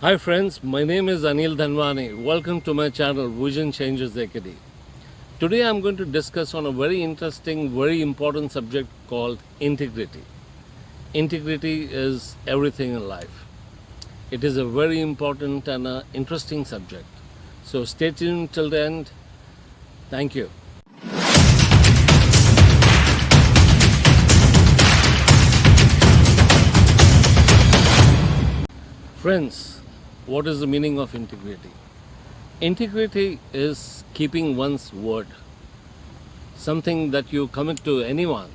Hi friends, my name is Anil Dhanwani. Welcome to my channel Vision Changes Ekadi. Today I'm going to discuss on a very interesting, very important subject called integrity. Integrity is everything in life. It is a very important and interesting subject. So stay tuned till the end. Thank you. Friends, what is the meaning of integrity? Integrity is keeping one's word. Something that you commit to anyone,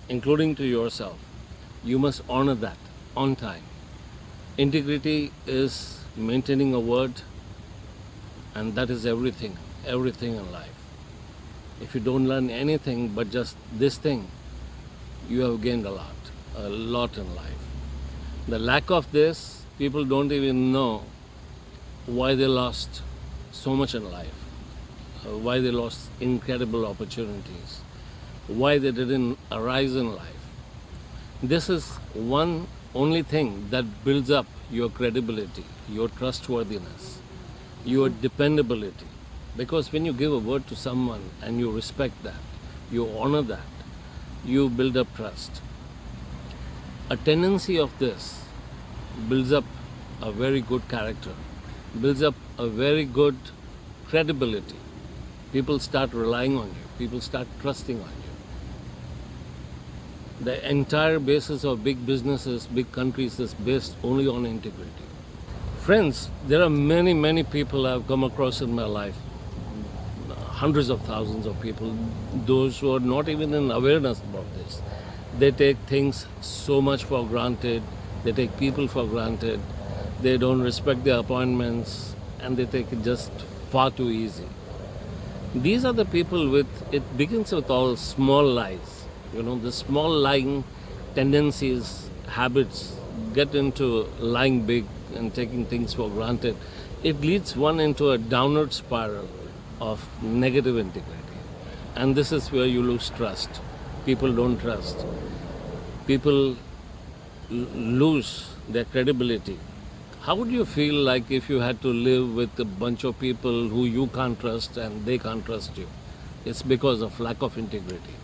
including to yourself, you must honor that on time. Integrity is maintaining a word, and that is everything in life. If you don't learn anything but just this thing, you have gained a lot in life. The lack of this, people don't even know why they lost so much in life, why they lost incredible opportunities, why they didn't arise in life. This is one only thing that builds up your credibility, your trustworthiness, your dependability. Because when you give a word to someone and you respect that, you honor that, you build up trust. A tendency of this builds up a very good character, builds up a very good credibility. People start relying on you, people start trusting on you. The entire basis of big businesses, big countries is based only on integrity. Friends, there are many people I've come across in my life, hundreds of thousands of people, those who are not even in awareness about this. They take things so much for granted, they take people for granted, they don't respect their appointments, and they take it just far too easy. These are the people it begins with all small lies. The small lying tendencies, habits get into lying big and taking things for granted. It leads one into a downward spiral of negative integrity. And this is where you lose trust. People don't trust. People lose their credibility. How would you feel like if you had to live with a bunch of people who you can't trust and they can't trust you? It's because of lack of integrity.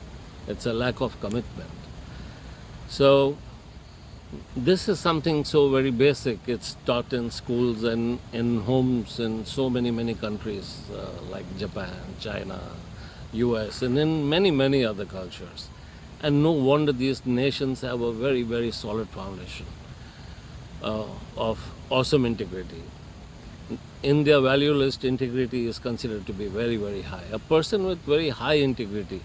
It's a lack of commitment. So this is something so very basic. It's taught in schools and in homes in so many countries like Japan, China, US, and in many other cultures. And no wonder these nations have a very solid foundation of awesome integrity. In their value list, integrity is considered to be very high. A person with very high integrity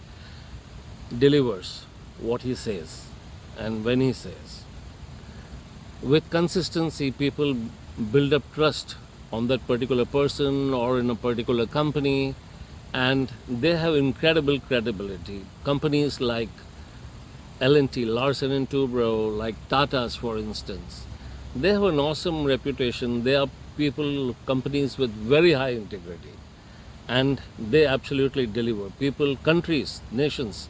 delivers what he says and when he says. With consistency, people build up trust on that particular person or in a particular company, and they have incredible credibility. Companies like L&T, Larsen and Toubro, like Tata's for instance, they have an awesome reputation. They are companies with very high integrity, and they absolutely deliver. People, countries, nations,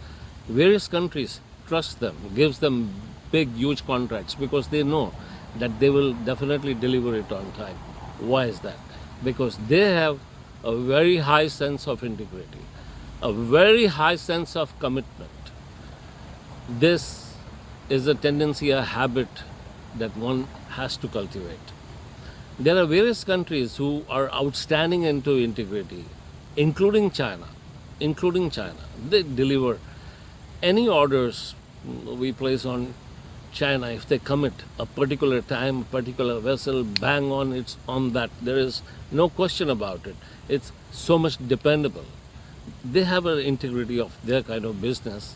various countries trust them, gives them big, huge contracts because they know that they will definitely deliver it on time. Why is that? Because they have a very high sense of integrity, a very high sense of commitment. This is a tendency, a habit that one has to cultivate. There are various countries who are outstanding into integrity, including China. They deliver any orders we place on China. If they commit a particular time, a particular vessel, bang on, it's on that. There is no question about it. It's so much dependable. They have an integrity of their kind of business.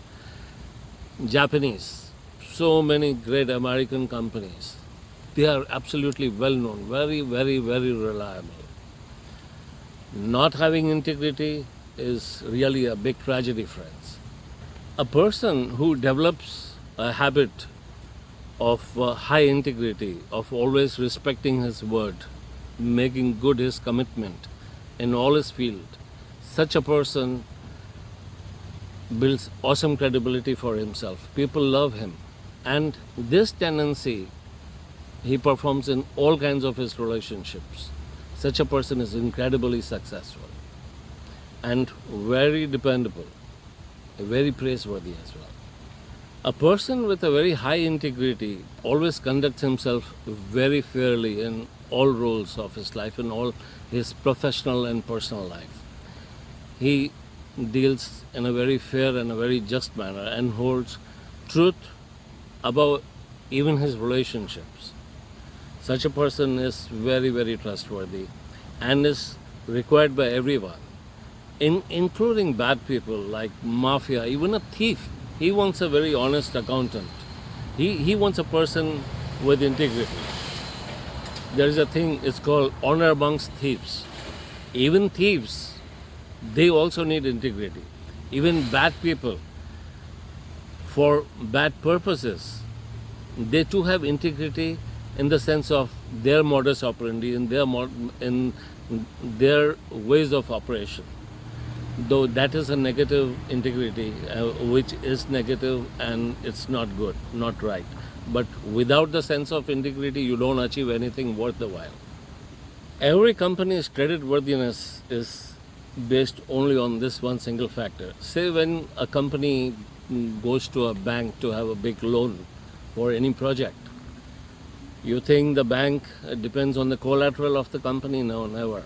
Japanese, so many great American companies, they are absolutely well known, very reliable. Not having integrity is really a big tragedy, friends. A person who develops a habit of high integrity, of always respecting his word, making good his commitment in all his field, such a person builds awesome credibility for himself. People love him. And this tendency He performs in all kinds of his relationships. Such a person is incredibly successful and very dependable, very praiseworthy as well. A person with a very high integrity always conducts himself very fairly in all roles of his life, in all his professional and personal life. He deals in a very fair and a very just manner and holds truth above even his relationships. Such a person is very, very trustworthy and is required by everyone, including bad people like mafia, even a thief. He wants a very honest accountant. He wants a person with integrity. There is a thing, it's called honor amongst thieves. Even thieves, they also need integrity. Even bad people, for bad purposes, they too have integrity in the sense of their modus operandi, in their ways of operation. Though that is a negative integrity, which is negative and it's not good, not right. But without the sense of integrity, you don't achieve anything worth the while. Every company's creditworthiness is based only on this one single factor. Say when a company goes to a bank to have a big loan for any project, you think the bank depends on the collateral of the company? No, never.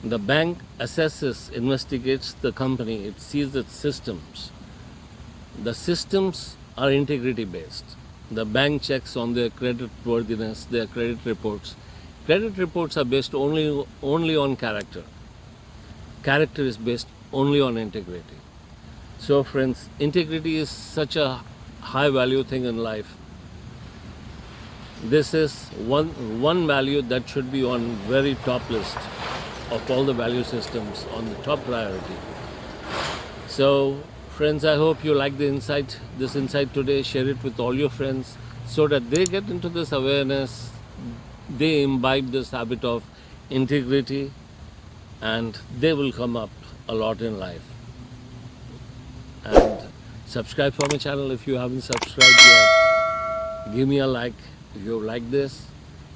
The bank assesses, investigates the company, it sees its systems. The systems are integrity based. The bank checks on their credit worthiness, their credit reports. Credit reports are based only on character. Character is based only on integrity. So friends, integrity is such a high value thing in life. This is one value that should be on very top list of all the value systems, on the top priority. So friends, I hope you like this insight today. Share it with all your friends so that they get into this awareness, they imbibe this habit of integrity, and they will come up a lot in life. And subscribe for my channel if you haven't subscribed yet. Give me a like if you like this.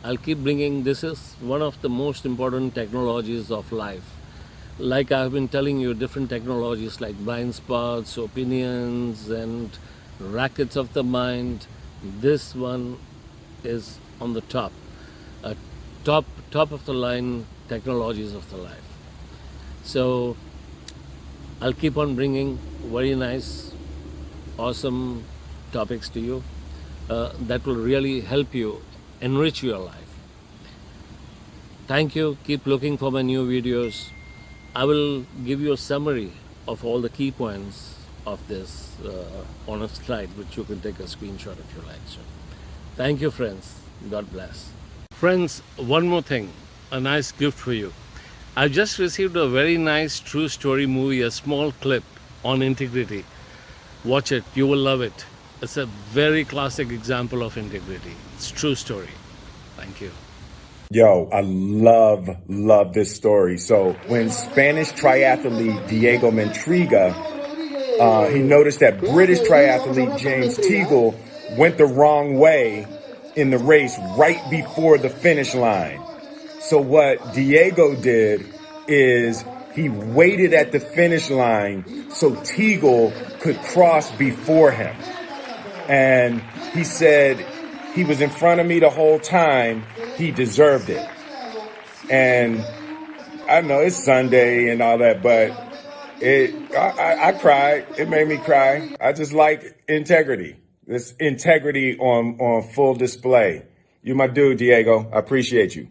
I'll keep bringing, this is one of the most important technologies of life. Like I've been telling you, different technologies like blind spots, opinions, and rackets of the mind. This one is on the top, top of the line technologies of the life. So I'll keep on bringing very nice, awesome topics to you that will really help you enrich your life. Thank you. Keep looking for my new videos. I will give you a summary of all the key points of this on a slide, which you can take a screenshot if you like. So, thank you, friends. God bless. Friends, one more thing, a nice gift for you. I just received a very nice true story movie, a small clip on integrity. Watch it. You will love it. It's a very classic example of integrity. It's a true story. Thank you. Yo, I love this story. So when Spanish triathlete Diego Mentriga, he noticed that British triathlete James Teagle went the wrong way in the race right before the finish line. So what Diego did is he waited at the finish line so Teagle could cross before him. And he said, he was in front of me the whole time. He deserved it. And I know it's Sunday and all that, but I cried. It made me cry. I just like integrity. This integrity on full display. You my dude, Diego. I appreciate you.